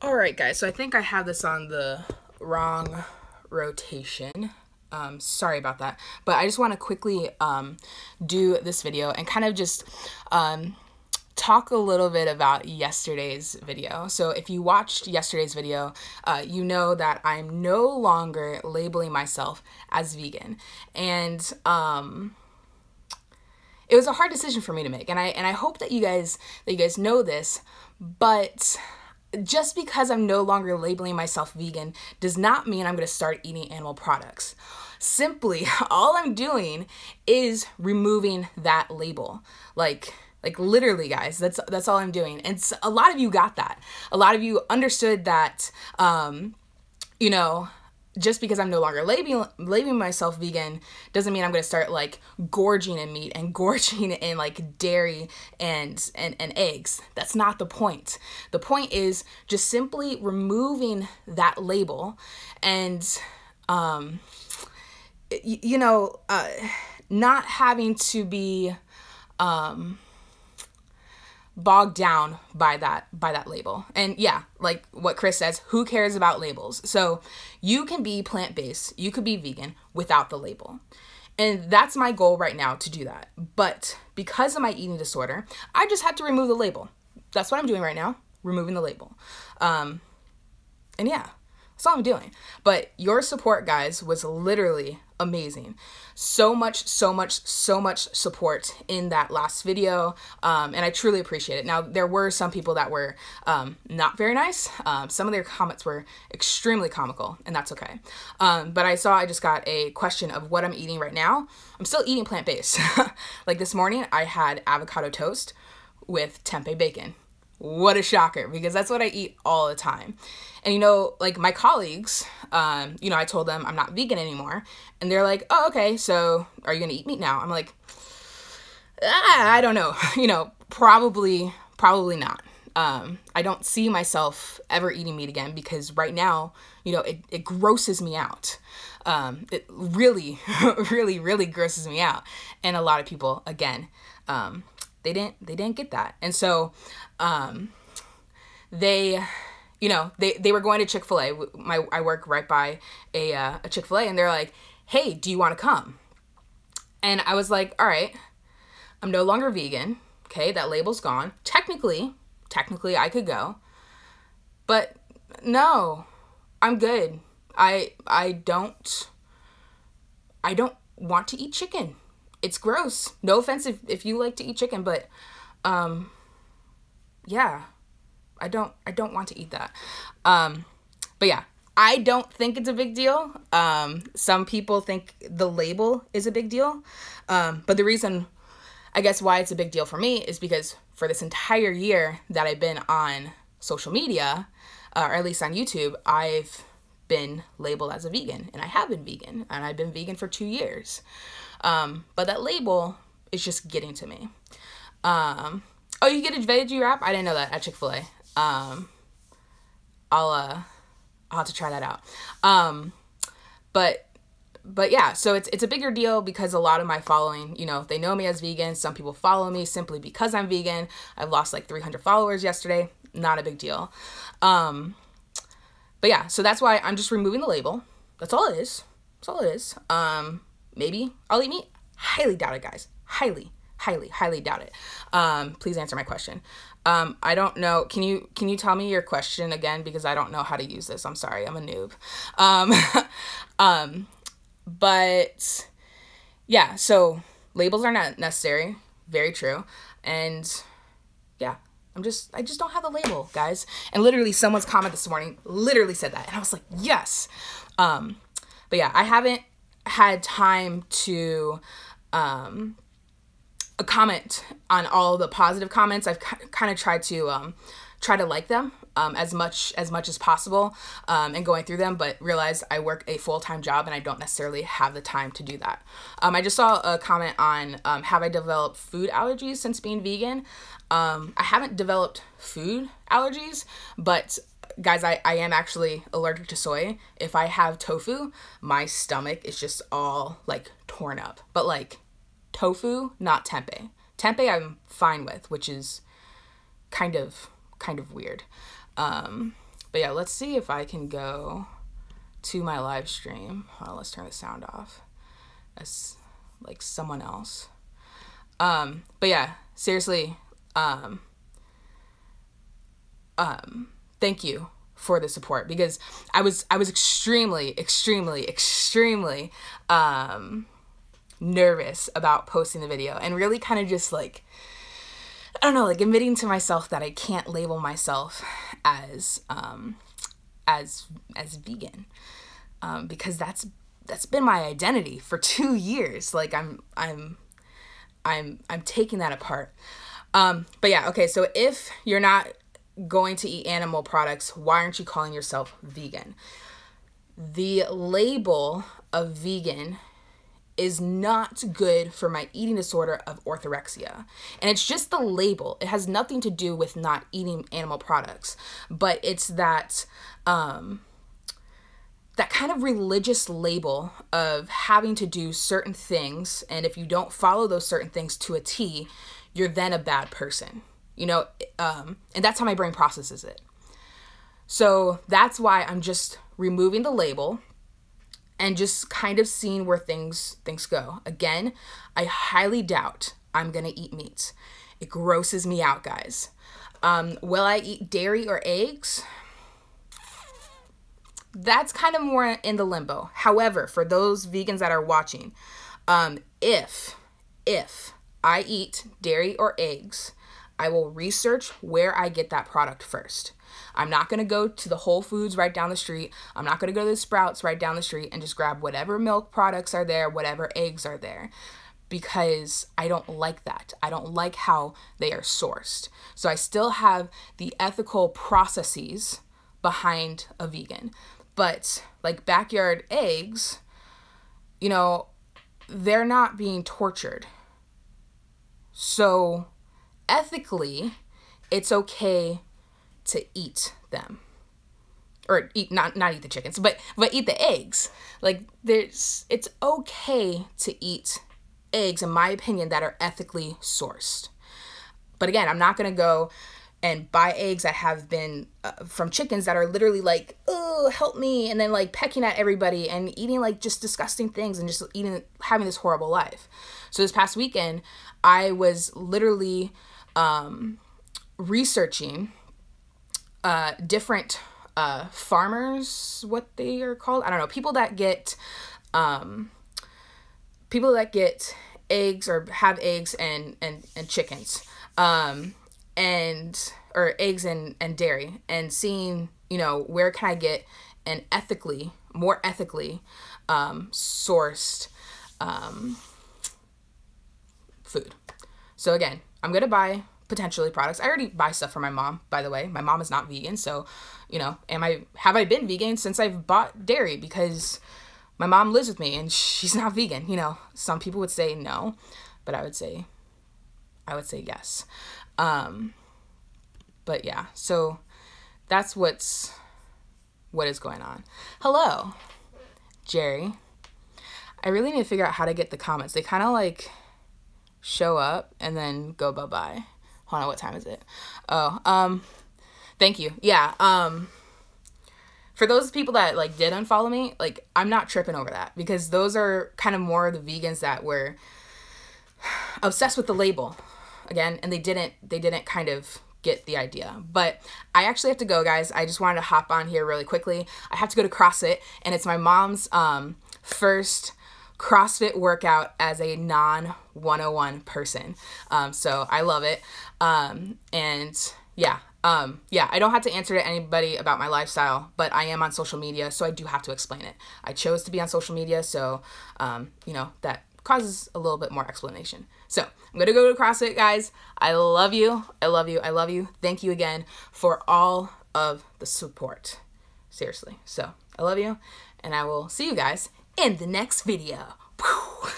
All right, guys, so I think I have this on the wrong rotation. Sorry about that, but I just want to quickly do this video and kind of just talk a little bit about yesterday's video. So if you watched yesterday's video, you know that I'm no longer labeling myself as vegan, and it was a hard decision for me to make, and I hope that you guys know this, but just because I'm no longer labeling myself vegan does not mean I'm going to start eating animal products. Simply, all I'm doing is removing that label. Like literally, guys, that's all I'm doing. And a lot of you got that. A lot of you understood that, just because I'm no longer labeling myself vegan doesn't mean I'm going to start like gorging in meat and gorging in like dairy and eggs. Not the point. The point is just simply removing that label and, not having to be, bogged down by that label. And yeah, like what Chris says, who cares about labels? So you can be plant-based, you could be vegan without the label. And that's my goal right now, to do that. But because of my eating disorder, I just had to remove the label. That's what I'm doing right now, removing the label. And yeah, that's all I'm doing. But your support, guys, was literally amazing. So much support in that last video, and I truly appreciate it. Now, there were some people that were not very nice. Some of their comments were extremely comical, and that's okay. But I just got a question of what I'm eating right now. I'm still eating plant-based. Like this morning, I had avocado toast with tempeh bacon. What a shocker, because that's what I eat all the time. And, like my colleagues, I told them I'm not vegan anymore. And they're like, oh, okay, so are you going to eat meat now? I'm like, I don't know. Probably not. I don't see myself ever eating meat again because right now, it grosses me out. It really, really grosses me out. And a lot of people, again, they didn't get that. And so, they were going to Chick-fil-A. I work right by a Chick-fil-A, and they're like, hey, do you want to come? And I was like, all right, I'm no longer vegan. Okay, that label's gone. Technically I could go, but no, I'm good. I don't want to eat chicken. It's gross. No offense if you like to eat chicken, but yeah, I don't want to eat that. But yeah, I don't think it's a big deal. Some people think the label is a big deal. But the reason, I guess, why it's a big deal for me is because for this entire year that I've been on social media, or at least on YouTube, I've been labeled as a vegan, and I have been vegan, and I've been vegan for 2 years. But that label is just getting to me. Oh, you get a veggie wrap? I didn't know that at Chick-fil-A. I'll have to try that out. But yeah, so it's a bigger deal because a lot of my following, they know me as vegan. Some people follow me simply because I'm vegan. I've lost like 300 followers yesterday. Not a big deal. But yeah, so that's why I'm just removing the label. That's all it is. Maybe I'll eat meat. Highly doubt it, guys. Highly doubt it. Please answer my question. I don't know. Can you tell me your question again? Because I don't know how to use this. I'm sorry. I'm a noob. But yeah, so labels are not necessary. Very true. And yeah, I just don't have the label, guys. And literally someone's comment this morning literally said that. And I was like, yes. But yeah, I haven't had time to, comment on all the positive comments. I've kind of tried to like them as much as possible, and going through them, but realized I work a full-time job and I don't necessarily have the time to do that. I just saw a comment on have I developed food allergies since being vegan? I haven't developed food allergies, but guys, I am actually allergic to soy. If I have tofu, my stomach is just all like torn up. But like tofu, not tempeh. Tempeh I'm fine with, which is kind of weird. But yeah, let's see if I can go to my live stream. Hold on, let's turn the sound off. As like someone else. But yeah, seriously, thank you for the support, because I was extremely nervous about posting the video, and really kind of just like, I don't know, like admitting to myself that I can't label myself as vegan, because that's been my identity for 2 years. Like I'm taking that apart. But yeah, okay, so if you're not going to eat animal products, why aren't you calling yourself vegan? The label of vegan is not good for my eating disorder of orthorexia. And it's just the label. It has nothing to do with not eating animal products, but it's that that kind of religious label of having to do certain things, and if you don't follow those certain things to a T, you're then a bad person, you know, and that's how my brain processes it. So that's why I'm just removing the label and just kind of seeing where things go. Again, I highly doubt I'm gonna eat meat. It grosses me out, guys. Will I eat dairy or eggs? That's kind of more in the limbo. However, for those vegans that are watching, if I eat dairy or eggs, I will research where I get that product first. I'm not going to go to the Whole Foods right down the street. I'm not going to go to the Sprouts right down the street and just grab whatever milk products are there, whatever eggs are there, because I don't like that. I don't like how they are sourced. So I still have the ethical processes behind a vegan. But like backyard eggs, you know, they're not being tortured. So ethically, it's okay to eat them. Or eat, not eat the chickens, but eat the eggs. Like it's okay to eat eggs, in my opinion, that are ethically sourced. But again, I'm not going to go and buy eggs that have been from chickens that are literally like, oh, help me, and then like pecking at everybody and eating like just disgusting things and just having this horrible life. So this past weekend, I was literally researching different farmers, what they are called, I don't know, people that get eggs or have eggs and chickens. Or eggs and dairy, and seeing, you know, where can I get an more ethically sourced food. So again, I'm gonna buy potentially products. I already buy stuff for my mom, by the way. My mom is not vegan, so, you know, have I been vegan since I've bought dairy? Because my mom lives with me and she's not vegan. You know, some people would say no, but I would say yes. But yeah, so that's what is going on. Hello, Jerry. I really need to figure out how to get the comments. They kind of like show up and then go bye-bye. Hold on, what time is it? Oh, thank you. Yeah, for those people that like did unfollow me, like I'm not tripping over that, because those are kind of more the vegans that were obsessed with the label. Again, and they didn't kind of get the idea. But I actually have to go, guys. I just wanted to hop on here really quickly. I have to go to CrossFit, and it's my mom's first CrossFit workout as a non-101 person. So I love it. And yeah, I don't have to answer to anybody about my lifestyle, but I am on social media, so I do have to explain it. I chose to be on social media, so you know, that causes a little bit more explanation. So I'm going to go to CrossFit, guys. I love you. I love you. I love you. Thank you again for all of the support. Seriously. So I love you, and I will see you guys in the next video. Whew.